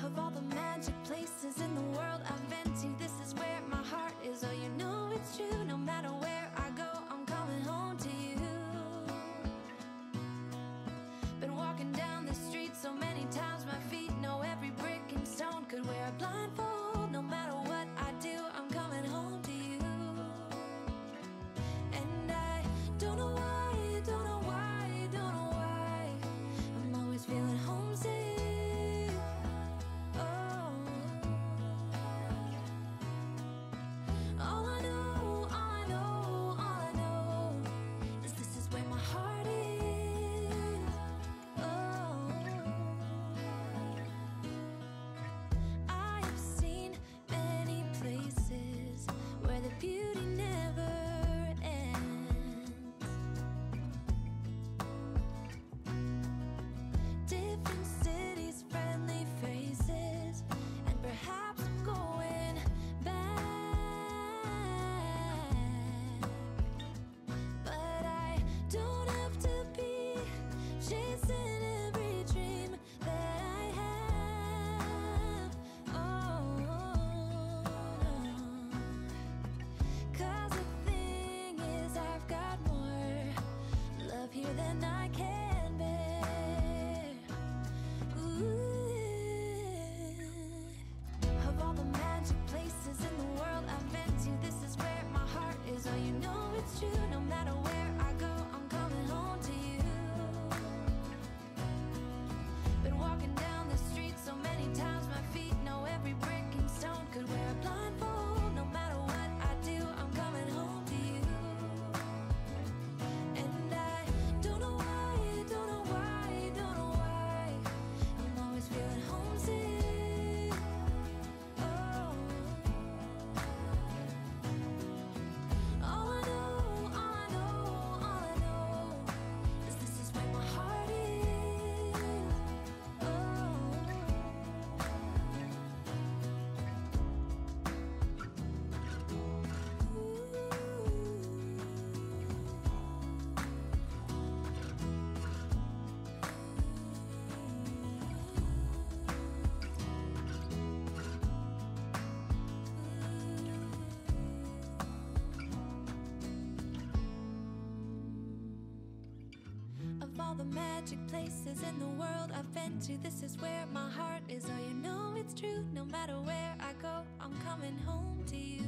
Of all the magic places in the world I've been to, this is where my heart is. Oh, you know it's true. No matter where I go, I'm coming home to you. Been walking down the street so many times, my feet know every brick and stone. Could wear a blindfold. No matter what I do, I'm coming home to you. And I don't know why, don't know why, don't know why, I'm always feeling homesick. Beauty never ends. Different cities, friendly faces, and perhaps I'm going back. But I don't have to be chasing every dream that I have. Oh, here than I can bear. Ooh. Of all the magic places in the world I've been to, this is where my heart is. Oh, you know it's true. No matter where I go, I'm coming home to you. Been walking down the street so many times, my feet know every brick and stone. Could wear a blindfold. No matter what I do, I'm coming home to you. Of all the magic places in the world I've been to, this is where my heart is. Oh, you know it's true. No matter where I go, I'm coming home to you.